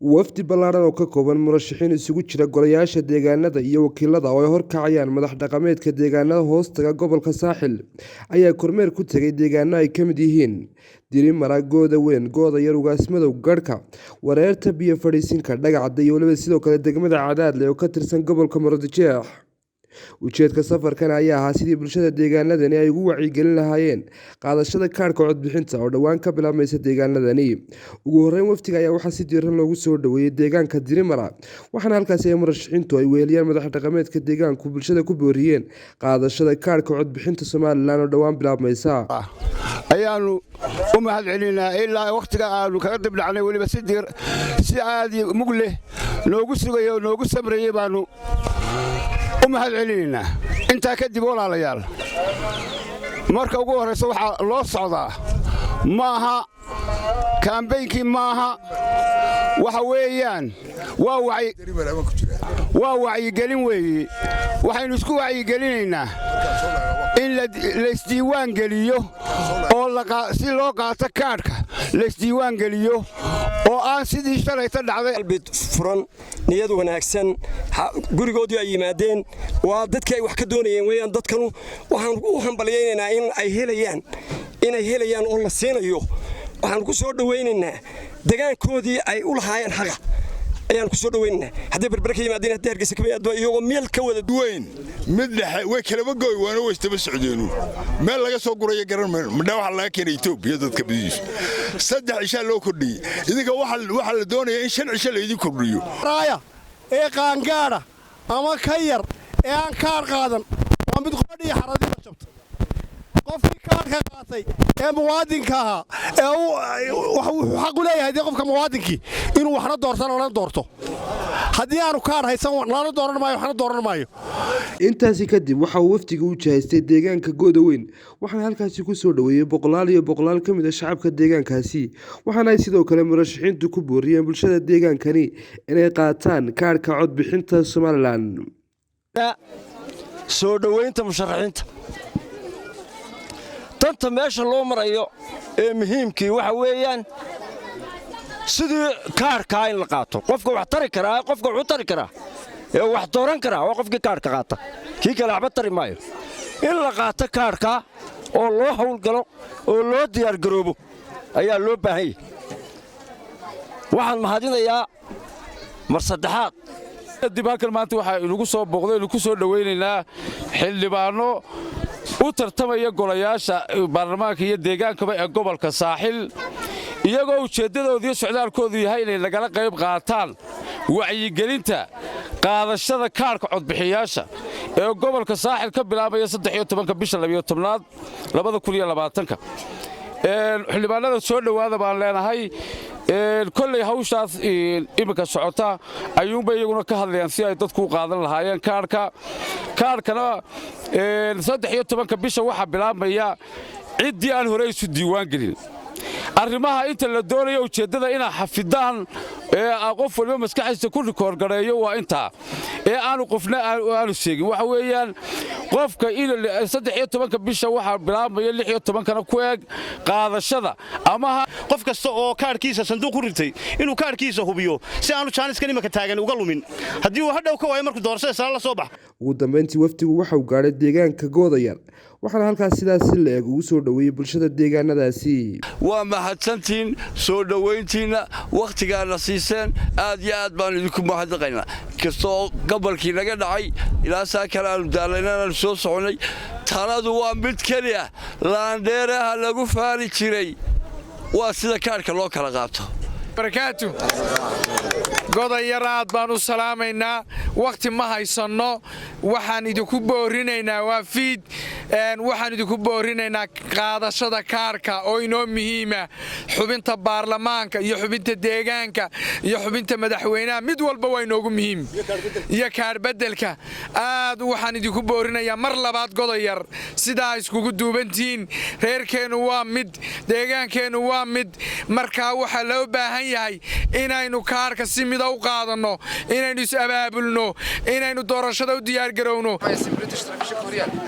wafdi ballaaran oo ka kooban murashaxiin isugu jira golayaasha deegaanada iyo wakiilada oo ay horkacayaan madax dhaqameedka deegaanada hoostaga gobolka saaxil ayaa kormeer ku tagay deegaano ay ka mid yihiin Dirimara, Gooda Weyn, Gooda Yar, Ugaasmadow, Garhka, Wareerta, Biyo Fadhiisinka, Dhagaca iyo waliba sidoo kale degmada Cadaadle oo ka tirsan gobolka Murudijeex. Ujeedka safarkan ayaa ahaa sidii bulshada deegaanadani ay ugu wacyigelin lahaayeen qaadashada kaarka codbixinta oo dhawaan ka bilaabmaysa deegaanadani. Ugu horreyn wafdiga ayaa waxaa si diiran loogu soo dhaweeyay deegaanka Dirimara, waxaana halkaasi ay murashaxiintu ay weeliyaan madax dhaqameedka deegaanku bulshada ku booriyeen qaadashada kaarka codbixinta Somaliland oo dhawaan bilaabmaysa. ayaanu u mahad celinaa ilaa waqtiga aanu kaga dib dhacnay waliba si aad mug leh noogu sugayo noogu samreeyay baanu u mahad celinaa inta kadib walaalayaal marka ugu horeysa waxa loo socdaa maaha campaign-kii maaha waxa weeyaan waa wacyigelin weeye waxaynu isku wacyigelinaynaa in la isdiiwaan geliyo oo si loo qaato kaarka la isdiiwaan geliyo oo aan sidii shalayta dhacday qalbid furan niyad wanaagsan gurigoodii ay yimaadeen waa dadkii ay wax ka doonayeen weeyaan dadkanu waxaan u hambalyeeynaa in ay helayaan oo la siinayo waxaan ku soo dhaweynaynaa deegaankoodii ay u lahaayeen xaq ayaan ku soo dhaweynaynaa haddii barbar ka yimaadeen haddii Hargeysa ka yimaado iyagoo meel ka wada duweyn mid dhexe way kala gooy waana weystaba socdeenu meel laga soo gurayo garan ma waxa laga keenay Itoobiya dadka bidiis saddex isha loo kordhiyay idinka waxa la doonayaa in shan isha la idin kordhiyo raaya ee qaangaara ama ka yar ee aan kaar qaadan waa mid qodhi xaradii jabta qofkii kaarka qaatay ee muwaadinka ahaa wuxuu xaq u leeyahay qofka muwaadinkii inuu waxna doortana la doorto haddii aanu kaar haysan lana dooran maayo waxna dooran maayo. intaasi kadib waxa uu wafdigu u jeestay deegaanka Gooda Weyn waxaana halkaasi ku soo dhaweeyay boqolaal ka mid ah shacabka deegaankaasi waxaana ay sidoo kale murashaxiintu ku booriyeen bulshada deegaankani inay qaataan kaarka codbixinta Somaliland. soo dhaweynta musharaxiinta tanta meesha loo marayo ee muhiimkii waxa weeyaan sidii kaarka in la qaato qofka wax tari karaa ee wax dooran karaa waa qofkii kaarka qaata kii kale waxba tari maayo in la qaato kaarka oo loo hawlgalo oo loo diyaar garoobo ayaa loo baahan yahay waxaan mahadinayaa mar saddexaad dib halkan maanta waxa inagu soo booqday inuu ku soo dhaweynaynaa xildhibaano u tartamaya golayaasha baarlamaanka iyo deegaankaba ee gobolka saaxil iyagoo ujeeddadooda iyo socdaalkoodu yahay inay nagala qayb qaataan wacyigelinta qaadashada kaarka codbixiyaasha ee gobolka saaxil ka bilaabaya 13 bisha 12 2020 xildhibaanada soo dhawaada baan leenahay kolley hawshaas imika socota ayuunba iyaguna ka hadlayaan si ay dadku u qaadan lahaayeen kaarkana 13 bisha waxa bilaabmaya ciddii aan hore isu diiwaan gelin arrimaha inta la doonayo ujeeddada inay xafidaan qof walba maskaxdiisa ku rikoor gareeyo waa intaa aanu qofna aanu sheegin waxa weeyaan qofka 13 bisha waxa bilaabmaya 16 ku eeg qaadashada ama qof kasta oo kaarkiisa sanduuq ku ritay inuu kaarkiisa hubiyo si aanu jaaniskan imaka taagan uga lumin haddii uu hadhow ka waayo markuu doorashada sala la soo bax ugu dambeyntii wafdigu waxa uu gaaray deegaanka Gooda Yar waxaana halkaas sidaas la eeg ugu soo dhaweeyay bulshada deegaanadaasi. waa mahadsantiin soo dhaweyntiina waqtigaana siiseen aad iyo aad baan idinku mahadnaqaynaa kastoo gobolkii naga dhacay ilaa saa kale aanu daalanaan soo soconay taladu waa mid kaliya laandheeraha lagu faali jiray waa sida kaarka loo kala qaato. barakaatu Gooda Yar aad baan u salaamaynaa waqti ma haysanno waxaan idinku boorinaynaa waa fiid waxaan idinku boorinaynaa qaadashada kaarka oo inoo muhiima xubinta baarlamaanka iyo xubinta deegaanka iyo xubinta madaxweynaha mid walba waa inoogu muhiim iyo kaar bedelka aad waxaan idinku boorinayaa mar labaad Gooda Yar sidaa iskugu duubantiin reerkeenu waa mid deegaankeenu waa mid markaa waxa loo baahan yahay inaynu kaarka si mid u qaadano inaynu is abaabulno inaynu doorashada u diyaar garowno